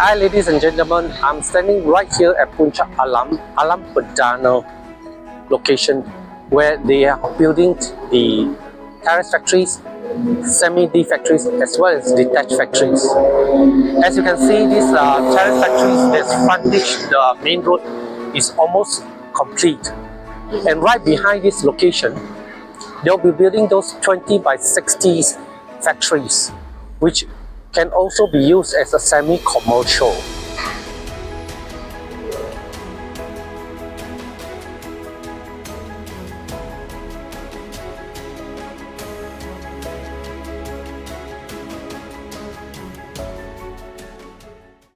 Hi ladies and gentlemen, I'm standing right here at Puncak Alam Perdana location where they are building the terrace factories, semi-D factories as well as detached factories. As you can see, these terrace factories, there's frontage, the main road is almost complete. And right behind this location, they'll be building those 20 by 60 factories, which can also be used as a semi-commercial.